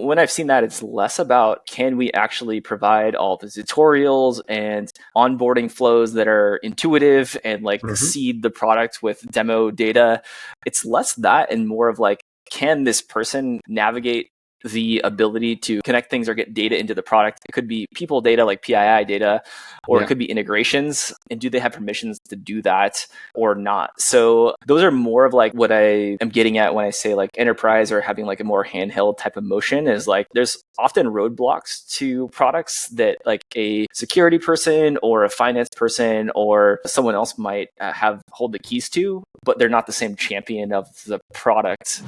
when I've seen that, it's less about can we actually provide all the tutorials and onboarding flows that are intuitive and like seed the product with demo data. It's less that and more of like, can this person navigate the ability to connect things or get data into the product? It could be people data like PII data, or it could be integrations. And do they have permissions to do that or not? So those are more of like what I am getting at when I say like enterprise or having like a more handheld type of motion is like there's often roadblocks to products that like a security person or a finance person or someone else might hold the keys to, but they're not the same champion of the product.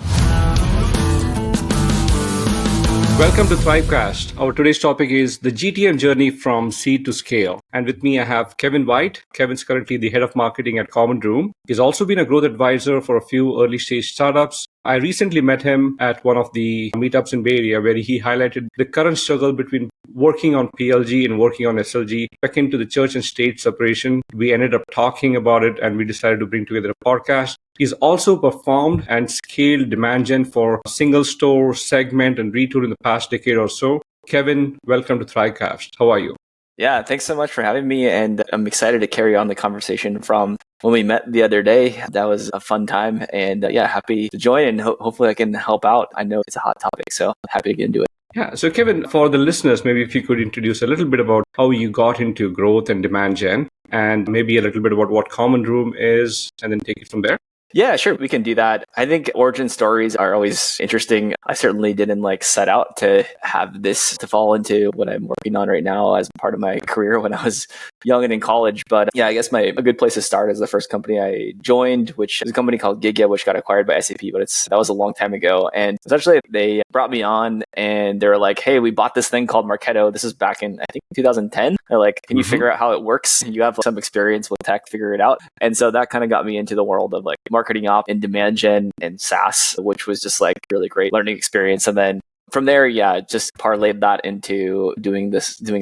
Welcome to Thrivecast. Our today's topic is the GTM journey from seed to scale. And with me, I have Kevin White. Kevin's currently the head of marketing at Common Room. He's also been a growth advisor for a few early stage startups. I recently met him at one of the meetups in Bay Area where he highlighted the current struggle between working on PLG and working on SLG. Back into the church and state separation, we ended up talking about it and we decided to bring together a podcast. He's also performed and scaled demand gen for single store, segment, and retool in the past decade or so. Kevin, welcome to Thrivecast. How are you? Yeah, thanks so much for having me. And I'm excited to carry on the conversation from when we met the other day. That was a fun time. And happy to join and hopefully I can help out. I know it's a hot topic, so happy to get into it. Yeah. So Kevin, for the listeners, maybe if you could introduce a little bit about how you got into growth and demand gen and maybe a little bit about what Common Room is and then take it from there. Yeah, sure. We can do that. I think origin stories are always interesting. I certainly didn't set out to have this to fall into what I'm working on right now as part of my career when I was young and in college. But I guess a good place to start is the first company I joined, which is a company called Giga, which got acquired by SAP, but that was a long time ago. And essentially they brought me on and they were like, hey, we bought this thing called Marketo. This is back in, I think, 2010. They're like, can you figure out how it works? You have some experience with tech, figure it out. And so that kind of got me into the world of marketing op and demand gen and SaaS, which was just really great learning experience. And then from there, just parlayed that into doing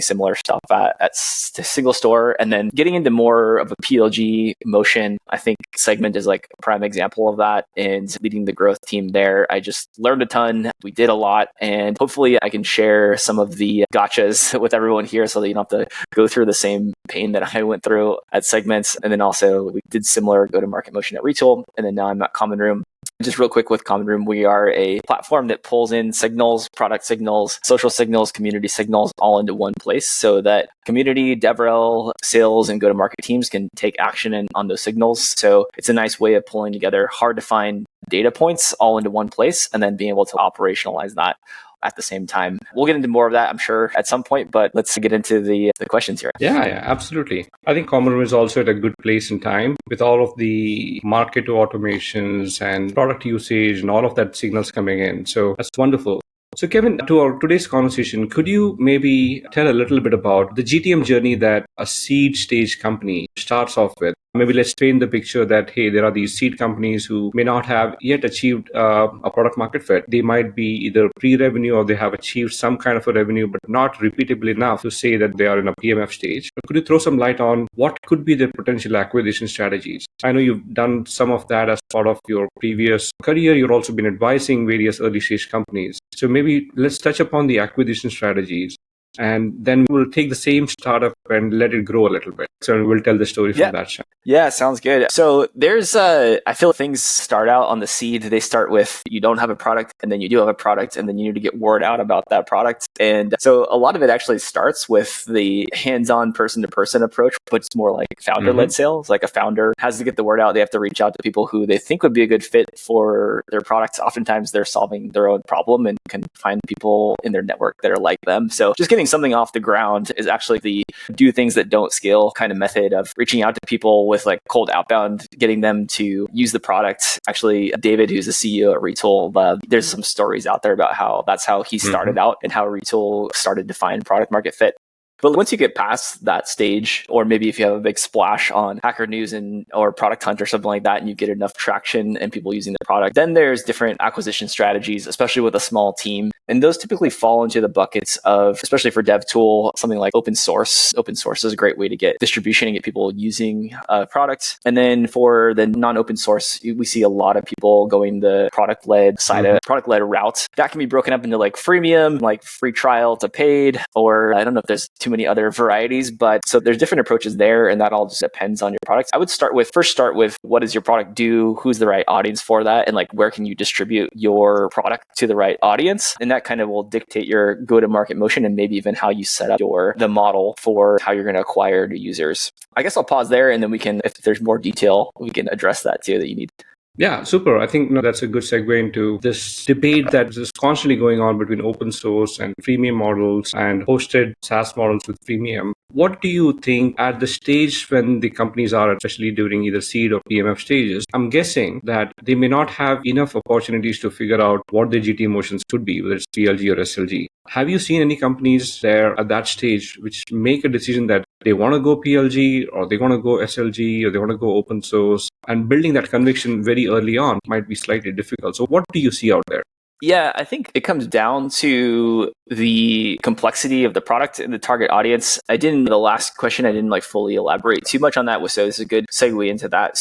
similar stuff at single store and then getting into more of a PLG motion. I think Segment is a prime example of that and leading the growth team there. I just learned a ton. We did a lot and hopefully I can share some of the gotchas with everyone here so that you don't have to go through the same pain that I went through at Segments. And then also we did similar go-to-market motion at Retool. And then now I'm at Common Room. Just real quick with Common Room, we are a platform that pulls in signals, product signals, social signals, community signals all into one place so that community, DevRel, sales, and go-to-market teams can take action on those signals. So it's a nice way of pulling together hard to find data points all into one place and then being able to operationalize that at the same time. We'll get into more of that, I'm sure, at some point, but let's get into the questions here. Yeah, absolutely. I think Common Room is also at a good place in time with all of the market automations and product usage and all of that signals coming in. So that's wonderful. So Kevin, to our today's conversation, could you maybe tell a little bit about the GTM journey that a seed stage company starts off with? Maybe let's paint the picture that, hey, there are these seed companies who may not have yet achieved a product market fit. They might be either pre-revenue or they have achieved some kind of a revenue, but not repeatable enough to say that they are in a PMF stage. Could you throw some light on what could be their potential acquisition strategies? I know you've done some of that as part of your previous career. You've also been advising various early stage companies. So maybe let's touch upon the acquisition strategies. And then we'll take the same startup and let it grow a little bit. So we'll tell the story from that side. Yeah, sounds good. So there's I feel things start out on the seed. They start with you don't have a product and then you do have a product and then you need to get word out about that product. And so a lot of it actually starts with the hands-on person-to-person approach, but it's more like founder-led sales. Like a founder has to get the word out. They have to reach out to people who they think would be a good fit for their products. Oftentimes they're solving their own problem and can find people in their network that are like them. So just getting something off the ground is actually the do things that don't scale kind of method of reaching out to people with cold outbound, getting them to use the product. Actually, David, who's the CEO at Retool, there's some stories out there about how that's how he started out and how Retool started to find product market fit. But once you get past that stage, or maybe if you have a big splash on Hacker News or Product Hunt or something like that, and you get enough traction and people using the product, then there's different acquisition strategies, especially with a small team. And those typically fall into the buckets of, especially for dev tool, something like open source. Open source is a great way to get distribution and get people using products. And then for the non-open source, we see a lot of people going the product-led side of product-led route. That can be broken up into like freemium, like free trial to paid, or I don't know if there's too many other varieties, but so there's different approaches there, and that all just depends on your product. I would first start with what does your product do? Who's the right audience for that? And like where can you distribute your product to the right audience? And that kind of will dictate your go-to-market motion and maybe even how you set up the model for how you're going to acquire new users. I guess I'll pause there, and then we can, if there's more detail, we can address that too that you need. Yeah, super. I think that's a good segue into this debate that is constantly going on between open source and freemium models and hosted SaaS models with freemium. What do you think at the stage when the companies are, especially during either seed or PMF stages? I'm guessing that they may not have enough opportunities to figure out what their GTM motions could be, whether it's PLG or SLG. Have you seen any companies there at that stage which make a decision that they want to go PLG or they want to go SLG or they want to go open source, and building that conviction very early on might be slightly difficult? So what do you see out there? Yeah, I think it comes down to the complexity of the product and the target audience. The last question, I didn't fully elaborate too much on that, so this is a good segue into that.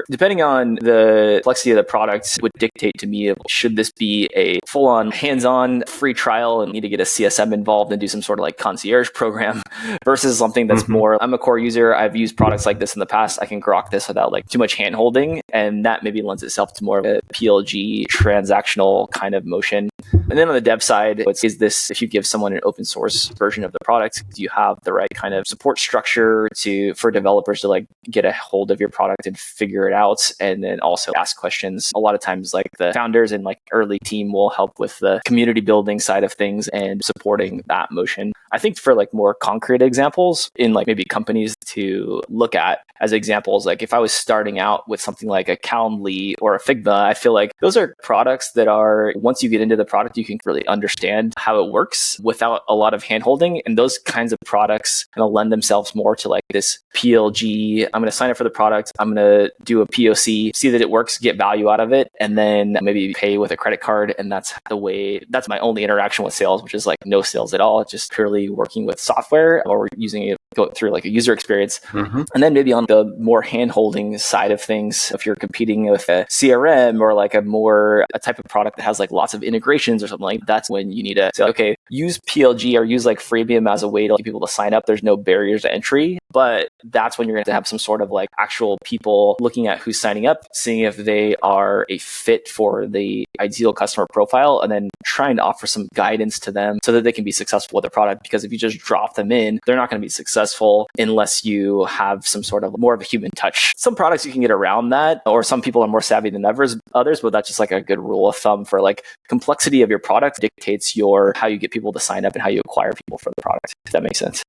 Depending on the complexity of the product would dictate to me, should this be a full-on hands-on free trial and need to get a CSM involved and do some sort of concierge program versus something that's more, I'm a core user, I've used products like this in the past, I can grok this without too much hand-holding, and that maybe lends itself to more of a PLG transactional kind of motion. And then on the dev side, if you give someone an open source version of the product, do you have the right kind of support structure for developers to get a hold of your product and figure it out, and then also ask questions? A lot of times the founders and early team will help with the community building side of things and supporting that motion. I think for more concrete examples in maybe companies to look at as examples, if I was starting out with something like a Calendly or a Figma, I feel like those are products that are, once you get into the product, you can really understand how it works without a lot of handholding. And those kinds of products lend themselves more to this PLG. I'm going to sign up for the product. I'm going to do a POC, see that it works, get value out of it, and then maybe pay with a credit card. And that's my only interaction with sales, which is no sales at all, just purely working with software or using it, go through a user experience. And then maybe on the more hand-holding side of things, if you're competing with a CRM or a type of product that has lots of integrations or something that's when you need to say, okay, use PLG or use Freemium as a way to get people to sign up. There's no barriers to entry, but that's when you're going to have some sort of actual people looking at who's signing up, seeing if they are a fit for the ideal customer profile, and then trying to offer some guidance to them so that they can be successful with the product. Because if you just drop them in, they're not going to be successful unless you have some sort of more of a human touch. Some products you can get around that, or some people are more savvy than others, but that's just a good rule of thumb for complexity of your product dictates how you get people to sign up and how you acquire people for the product, if that makes sense.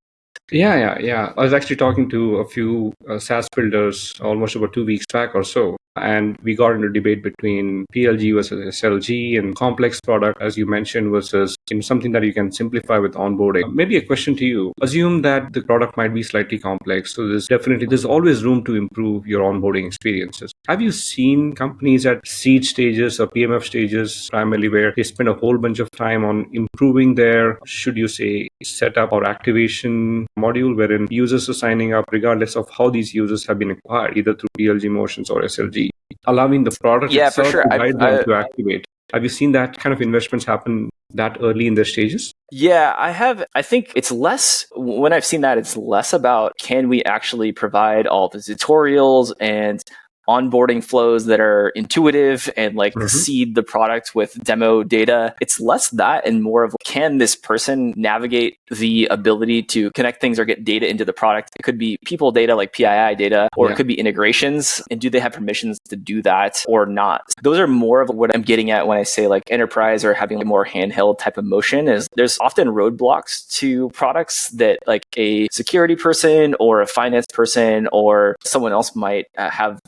Yeah. I was actually talking to a few SaaS builders almost about 2 weeks back or so. And we got into a debate between PLG versus SLG and complex product, as you mentioned, versus something that you can simplify with onboarding. Maybe a question to you. Assume that the product might be slightly complex. So there's always room to improve your onboarding experiences. Have you seen companies at seed stages or PMF stages primarily where they spend a whole bunch of time on improving their, should you say, setup or activation module wherein users are signing up regardless of how these users have been acquired, either through PLG motions or SLG, allowing the product itself to guide them to activate? Have you seen that kind of investments happen that early in their stages? Yeah, I have. I think it's less, when I've seen that, it's less about can we actually provide all the tutorials and onboarding flows that are intuitive and seed the product with demo data. It's less that and more of can this person navigate the ability to connect things or get data into the product? It could be people data like PII data, or it could be integrations. And do they have permissions to do that or not? Those are more of what I'm getting at when I say enterprise or having a more handheld type of motion. Is there's often roadblocks to products that a security person or a finance person or someone else might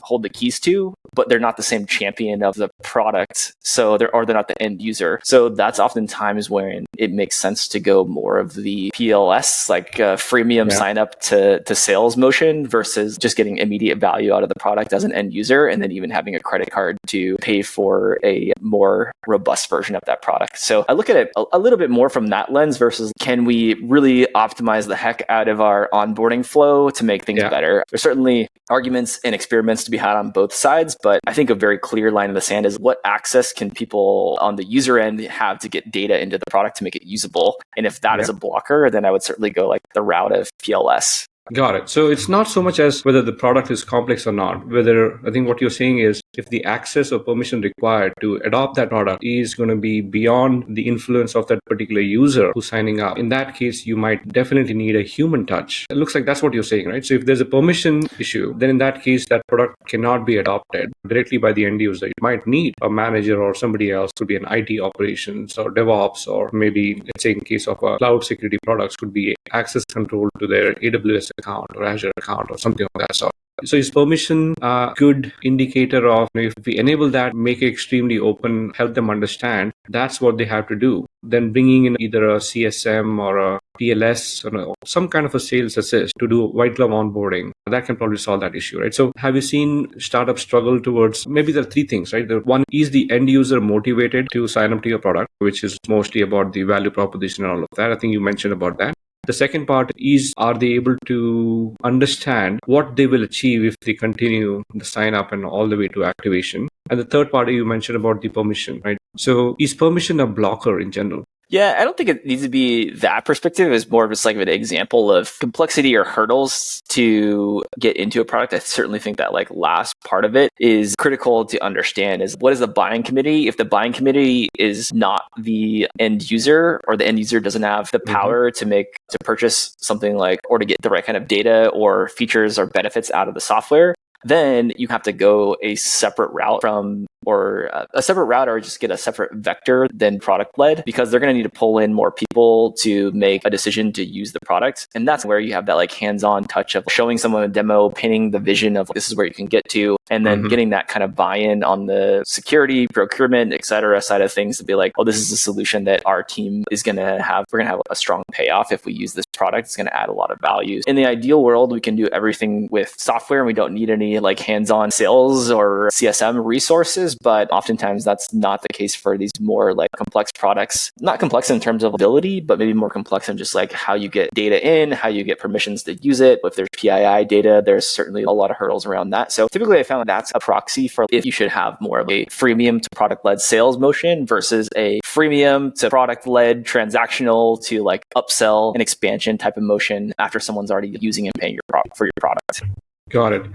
hold the keys to, but they're not the same champion of the product. So they're not the end user. So that's oftentimes when it makes sense to go more of the PLS, like freemium sign up to sales motion versus just getting immediate value out of the product as an end user, and then even having a credit card to pay for a more robust version of that product. So I look at it a little bit more from that lens versus can we really optimize the heck out of our onboarding flow to make things better? There's certainly arguments and experiments to be had on both sides, but I think a very clear line in the sand is what access can people on the user end have to get data into the product to make it usable? And if that is a blocker, then I would certainly go like the route of PLS. Got it. So it's not so much as whether the product is complex or not, whether I think what you're saying is if the access or permission required to adopt that product is going to be beyond the influence of that particular user who's signing up. In that case, you might definitely need a human touch. It looks like that's what you're saying, right? So if there's a permission issue, then in that case, that product cannot be adopted directly by the end user. You might need a manager or somebody else, could be an IT operations or DevOps, or maybe, let's say in case of a cloud security products, could be access control to their AWS account or Azure account or something of that sort. So is permission a good indicator of if we enable that, make it extremely open, help them understand that's what they have to do? Then bringing in either a CSM or a PLS or some kind of a sales assist to do white glove onboarding, that can probably solve that issue, right? So have you seen startups struggle towards, maybe there are three things, right? The one is the end user motivated to sign up to your product, which is mostly about the value proposition and all of that. I think you mentioned about that. The second part is, are they able to understand what they will achieve if they continue the sign up and all the way to activation? And the third part you mentioned about the permission, right? So is permission a blocker in general? Yeah, I don't think it needs to be that perspective. It's more of just like an example of complexity or hurdles to get into a product. I certainly think that like last part of it is critical to understand is what is the buying committee? If the buying committee is not the end user or the end user doesn't have the power to purchase something like, or to get the right kind of data or features or benefits out of the software, then you have to go a separate route or just get a separate vector than product led, because they're going to need to pull in more people to make a decision to use the product. And that's where you have that like hands-on touch of showing someone a demo, painting the vision of this is where you can get to, and then getting that kind of buy-in on the security, procurement, et cetera side of things to be like, oh, this is a solution that our team is going to have. We're going to have a strong payoff if we use this product. It's going to add a lot of value. In the ideal world, we can do everything with software and we don't need any like hands-on sales or CSM resources, but oftentimes that's not the case for these more like complex products. Not complex in terms of ability, but maybe more complex in just like how you get data in, how you get permissions to use it. If there's PII data, there's certainly a lot of hurdles around that. So typically I found that's a proxy for if you should have more of a freemium to product-led sales motion versus a freemium to product-led transactional to like upsell and expansion type of motion after someone's already using and paying for your product. Got it.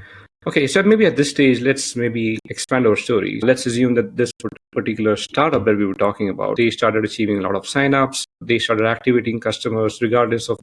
Okay, so maybe at this stage, let's maybe expand our story. Let's assume that this particular startup that we were talking about, they started achieving a lot of signups. They started activating customers regardless of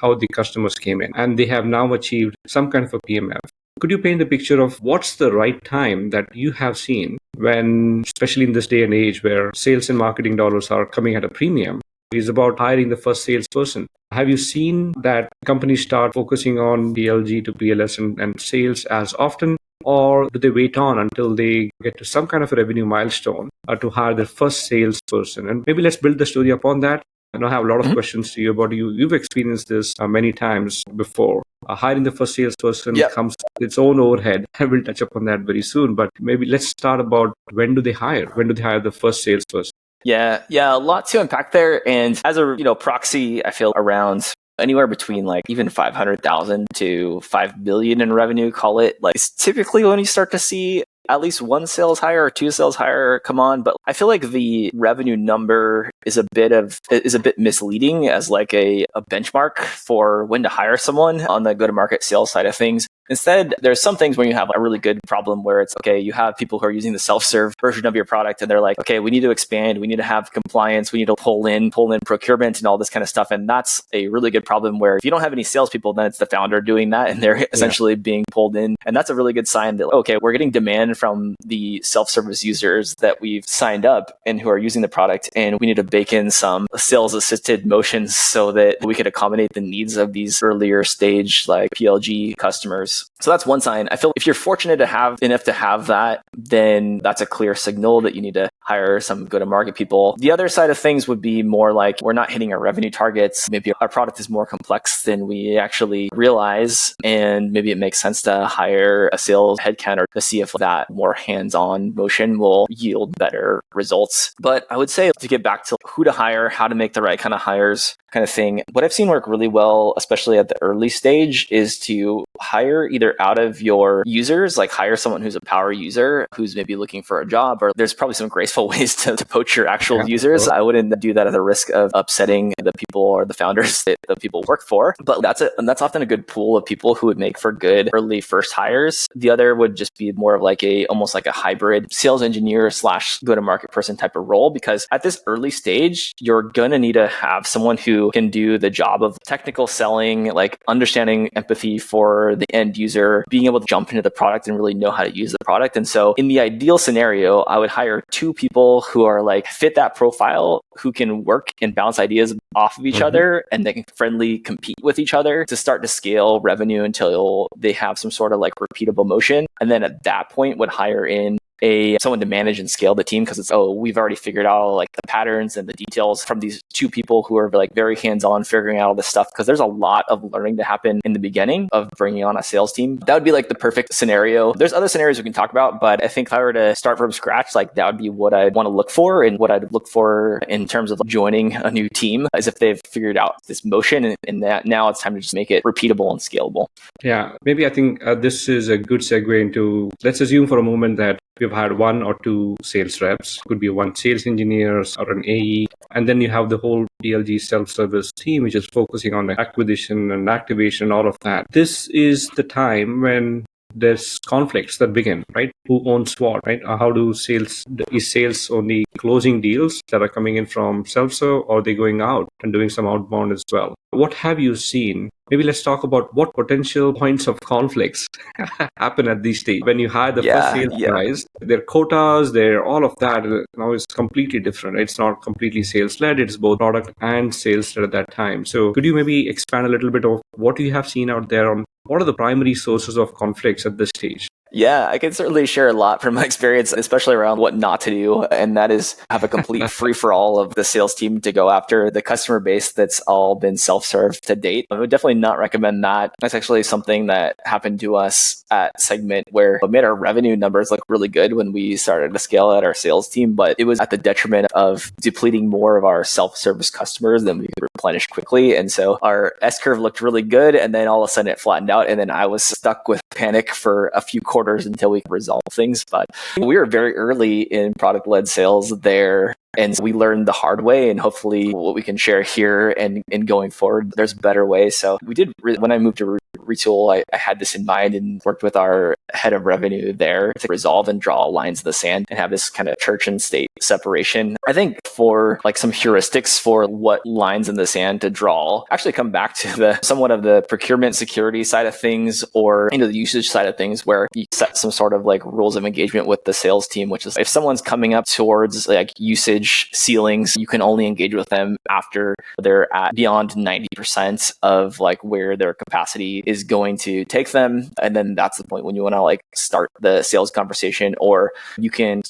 how the customers came in. And they have now achieved some kind of a PMF. Could you paint the picture of what's the right time that you have seen when, especially in this day and age where sales and marketing dollars are coming at a premium, is about hiring the first salesperson? Have you seen that companies start focusing on PLG to PLS and sales as often? Or do they wait on until they get to some kind of a revenue milestone to hire their first salesperson? And maybe let's build the story upon that. And I have a lot of questions to you about you. You've experienced this many times before. Hiring the first salesperson comes with its own overhead. I will touch upon that very soon. But maybe let's start about when do they hire? When do they hire the first salesperson? Yeah, a lot to unpack there. And as a proxy, I feel around anywhere between like even 500,000 to 5 billion in revenue, call it, like it's typically when you start to see at least one sales hire or two sales hire come on. But I feel like the revenue number is a bit misleading as like a benchmark for when to hire someone on the go-to-market sales side of things. Instead, there's some things when you have a really good problem where it's, okay, you have people who are using the self-serve version of your product and they're like, okay, we need to expand, we need to have compliance, we need to pull in procurement and all this kind of stuff. And that's a really good problem where if you don't have any salespeople, then it's the founder doing that and they're essentially being pulled in. And that's a really good sign that, okay, we're getting demand from the self-service users that we've signed up and who are using the product. And we need to bake in some sales assisted motions so that we could accommodate the needs of these earlier stage like PLG customers. folks. So that's one sign. I feel if you're fortunate to have enough to have that, then that's a clear signal that you need to hire some go-to-market people. The other side of things would be more like we're not hitting our revenue targets. Maybe our product is more complex than we actually realize. And maybe it makes sense to hire a sales headcount or to see if that more hands-on motion will yield better results. But I would say to get back to who to hire, how to make the right kind of hires kind of thing, what I've seen work really well, especially at the early stage, is to hire either out of your users, like hire someone who's a power user who's maybe looking for a job, or there's probably some graceful ways to poach your actual users. Sure. I wouldn't do that at the risk of upsetting the people or the founders that the people work for. But that's often a good pool of people who would make for good early first hires. The other would just be more of like almost like a hybrid sales engineer / go-to-market person type of role, because at this early stage, you're going to need to have someone who can do the job of technical selling, like understanding empathy for the end user, being able to jump into the product and really know how to use the product. And so in the ideal scenario, I would hire 2 people who are like fit that profile, who can work and bounce ideas off of each other, and they can friendly compete with each other to start to scale revenue until they have some sort of like repeatable motion. And then at that point would hire in someone to manage and scale the team, because we've already figured out like the patterns and the details from these 2 people who are like very hands-on figuring out all this stuff, because there's a lot of learning to happen in the beginning of bringing on a sales team. That would be like the perfect scenario. There's other scenarios we can talk about, but I think if I were to start from scratch, like that would be what I'd want to look for. And what I'd look for in terms of joining a new team is if they've figured out this motion and that now it's time to just make it repeatable and scalable. Yeah, maybe I think this is a good segue into, let's assume for a moment that we've had 1 or 2 sales reps, could be 1 sales engineer or an AE, and then you have the whole DLG self-service team, which is focusing on the acquisition and activation, all of that. This is the time when there's conflicts that begin, right? Who owns what, right? Is sales only closing deals that are coming in from self-serve, or are they going out and doing some outbound as well? What have you seen? Maybe let's talk about what potential points of conflicts happen at these stages. When you hire the first sales guys, their quotas, their all of that now is completely different. It's not completely sales-led. It's both product and sales-led at that time. So could you maybe expand a little bit of what you have seen out there on what are the primary sources of conflicts at this stage? Yeah, I can certainly share a lot from my experience, especially around what not to do. And that is have a complete free-for-all of the sales team to go after the customer base that's all been self-serve to date. I would definitely not recommend that. That's actually something that happened to us at Segment, where it made our revenue numbers look really good when we started to scale out our sales team, but it was at the detriment of depleting more of our self-service customers than we could replenish quickly. And so our S-curve looked really good, and then all of a sudden it flattened out, and then I was stuck with panic for a few quarters until we could resolve things. But we were very early in product-led sales there. And we learned the hard way, and hopefully what we can share here and going forward, there's better ways. So we did, when I moved to Retool, I had this in mind and worked with our head of revenue there to resolve and draw lines in the sand and have this kind of church and state separation. I think for like some heuristics for what lines in the sand to draw, actually come back to the somewhat of the procurement security side of things, or the usage side of things, where you set some sort of like rules of engagement with the sales team, which is if someone's coming up towards like usage ceilings, you can only engage with them after they're at beyond 90% of like where their capacity is going to take them. And then that's the point when you want to like start the sales conversation, or you can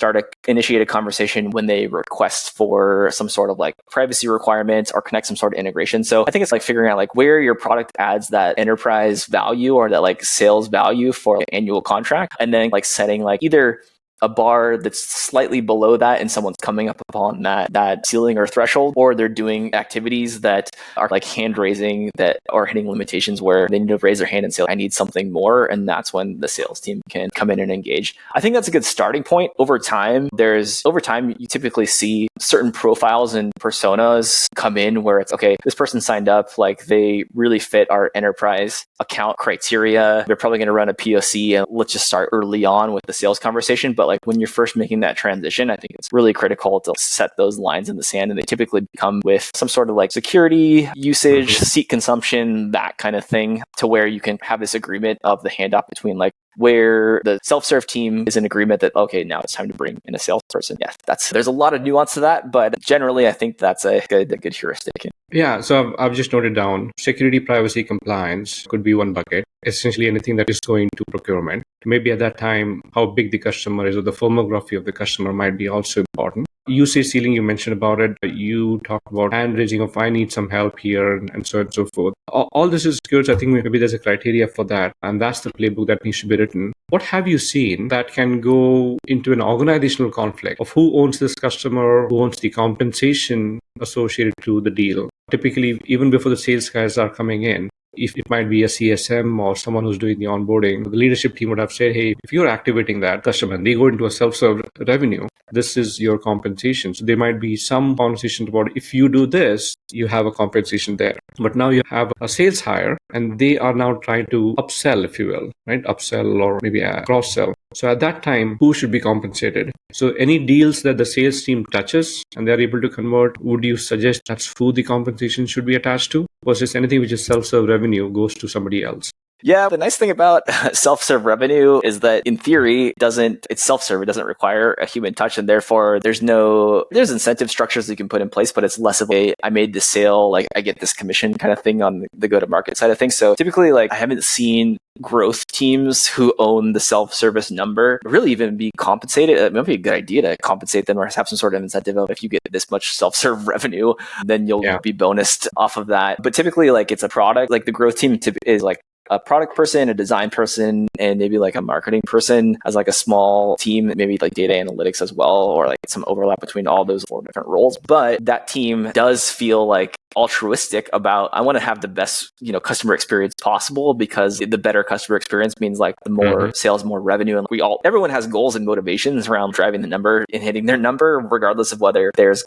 initiate a conversation when they request for some sort of like privacy requirements or connect some sort of integration. So I think it's like figuring out like where your product adds that enterprise value or that like sales value for an annual contract, and then like setting like either a bar that's slightly below that and someone's coming up upon that ceiling or threshold, or they're doing activities that are like hand raising that are hitting limitations where they need to raise their hand and say, I need something more. And that's when the sales team can come in and engage. I think that's a good starting point. Over time, you typically see certain profiles and personas come in where it's, okay, this person signed up, like they really fit our enterprise account criteria. They're probably going to run a POC, and let's just start early on with the sales conversation. But like when you're first making that transition, I think it's really critical to set those lines in the sand, and they typically come with some sort of like security, usage, seat consumption, that kind of thing, to where you can have this agreement of the handoff between like where the self-serve team is in agreement that, okay, now it's time to bring in a salesperson. Yeah, there's a lot of nuance to that, but generally I think that's a good heuristic. Yeah, so I've just noted down security, privacy, compliance could be one bucket. Essentially, anything that is going to procurement. Maybe at that time, how big the customer is or the firmography of the customer might be also important. Usage ceiling, you mentioned about it. You talked about hand raising of I need some help here and so on and so forth. All this is good. I think maybe there's a criteria for that. And that's the playbook that needs to be written. What have you seen that can go into an organizational conflict of who owns this customer, who owns the compensation associated to the deal? Typically, even before the sales guys are coming in, if it might be a CSM or someone who's doing the onboarding, the leadership team would have said, hey, if you're activating that customer and they go into a self-serve revenue, this is your compensation. So there might be some conversation about if you do this, you have a compensation there. But now you have a sales hire and they are now trying to upsell, if you will, right? Upsell or maybe a cross sell. So at that time, who should be compensated? So any deals that the sales team touches and they're able to convert, would you suggest that's who the compensation should be attached to? Versus anything which is self-serve revenue goes to somebody else? Yeah, the nice thing about self-serve revenue is that in theory, it's self-serve. It doesn't require a human touch. And therefore there's incentive structures you can put in place, but it's less of I made this sale, like I get this commission kind of thing on the go-to-market side of things. So typically, like I haven't seen growth teams who own the self-service number really even be compensated. It might be a good idea to compensate them or have some sort of incentive of if you get this much self-serve revenue, then you'll be bonused off of that. But typically, like it's a product, like the growth team is like a product person, a design person, and maybe like a marketing person as like a small team, maybe like data analytics as well, or like some overlap between all those 4 different roles. But that team does feel like altruistic about, I want to have the best, customer experience possible, because the better customer experience means like the more sales, more revenue. And everyone has goals and motivations around driving the number and hitting their number, regardless of whether there's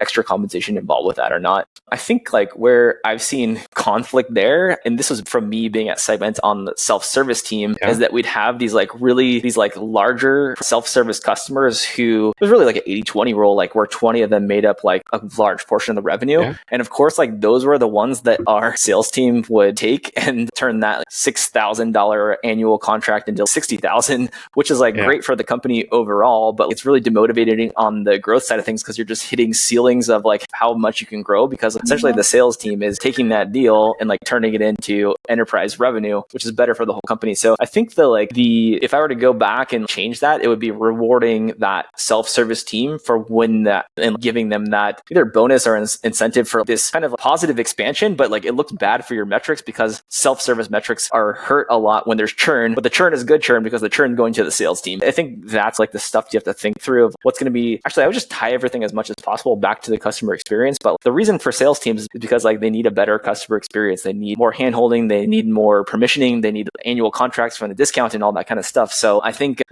extra compensation involved with that or not. I think like where I've seen conflict there, and this was from me being at Segment on the self-service team, is that we'd have these larger self-service customers who, it was really like an 80-20 rule, like where 20 of them made up like a large portion of the revenue. Yeah. And of course, like those were the ones that our sales team would take and turn that $6,000 annual contract into $60,000, which is great for the company overall, but it's really demotivating on the growth side of things, because you're just hitting ceilings of like how much you can grow, because essentially the sales team is taking that deal and like turning it into enterprise revenue, which is better for the whole company. So I think if I were to go back and change that, it would be rewarding that self-service team for and giving them that either bonus or incentive for this kind of positive expansion. But like it looks bad for your metrics, because self-service metrics are hurt a lot when there's churn, but the churn is good churn because the churn is going to the sales team. I think that's like the stuff you have to think through of what's going to be. Actually, I would just tie everything as much as possible back to the customer experience. But the reason for sales teams is because like they need a better customer experience. They need more handholding. They need more permissioning. They need annual contracts from the discount and all that kind of stuff. So I think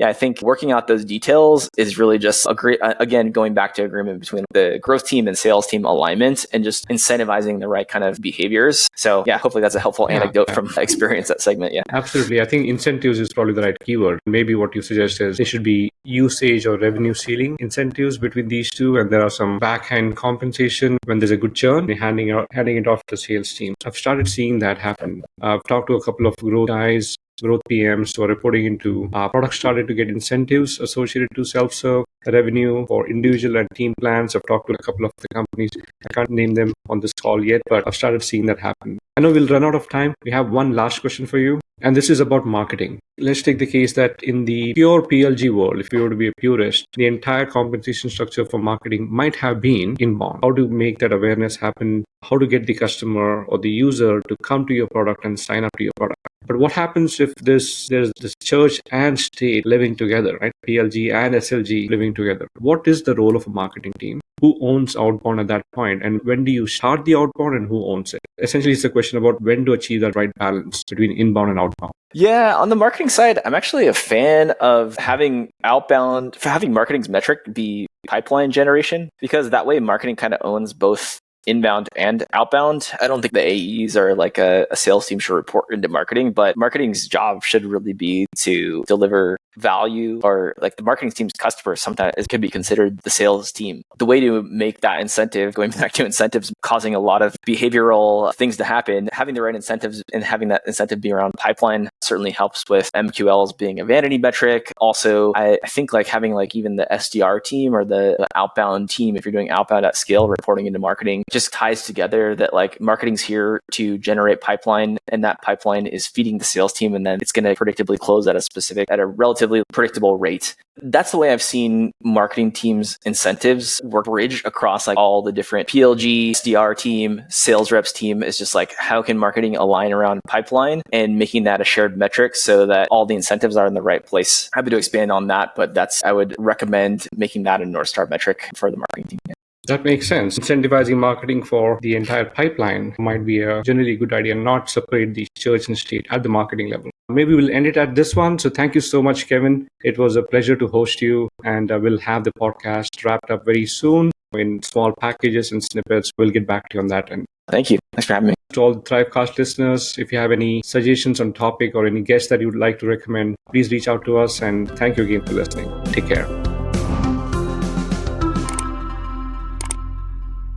working out those details is really just a great, again, going back to agreement between the growth team and sales team alignment, and just incentivizing the right kind of behaviors. So yeah, hopefully that's a helpful anecdote from experience at Segment. Yeah, absolutely. I think incentives is probably the right keyword. Maybe what you suggest is there should be usage or revenue ceiling incentives between these two, and there are some backhand compensation when there's a good churn, handing it off to the sales team. I've started seeing that happen. I've talked to a couple of growth guys, growth PMs who are reporting into products started to get incentives associated to self-serve revenue or individual and team plans. I've talked to a couple of the companies. I can't name them on this call yet, but I've started seeing that happen. I know we'll run out of time. We have one last question for you, and this is about marketing. Let's take the case that in the pure PLG world, if you were to be a purist, the entire compensation structure for marketing might have been inbound. How to make that awareness happen, how to get the customer or the user to come to your product and sign up to your product. But what happens if there's this church and state living together, right? PLG and SLG living together. What is the role of a marketing team? Who owns outbound at that point? And when do you start the outbound and who owns it? Essentially, it's a question about when to achieve that right balance between inbound and outbound. Yeah, on the marketing side, I'm actually a fan of having marketing's metric be pipeline generation, because that way marketing kind of owns both inbound and outbound. I don't think the AEs or like a sales team should report into marketing, but marketing's job should really be to deliver value, or like the marketing team's customers sometimes it could be considered the sales team. The way to make that incentive, going back to incentives, causing a lot of behavioral things to happen, having the right incentives and having that incentive be around pipeline certainly helps with MQLs being a vanity metric. Also, I think like having like even the SDR team or the outbound team, if you're doing outbound at scale, reporting into marketing, just ties together that like marketing's here to generate pipeline, and that pipeline is feeding the sales team, and then it's going to predictably close at a relatively predictable rate. That's the way I've seen marketing teams' incentives work bridge across like all the different PLG, SDR team, sales reps team. Is just like how can marketing align around pipeline and making that a shared metric so that all the incentives are in the right place. Happy to expand on that, but I would recommend making that a North Star metric for the marketing team. That makes sense. Incentivizing marketing for the entire pipeline might be a generally good idea, not separate the church and state at the marketing level. Maybe we'll end it at this one. So thank you so much, Kevin. It was a pleasure to host you, and we'll have the podcast wrapped up very soon in small packages and snippets. We'll get back to you on that. And thank you. Thanks for having me. To all the Thrivecast listeners, if you have any suggestions on topic or any guests that you would like to recommend, please reach out to us. And thank you again for listening. Take care.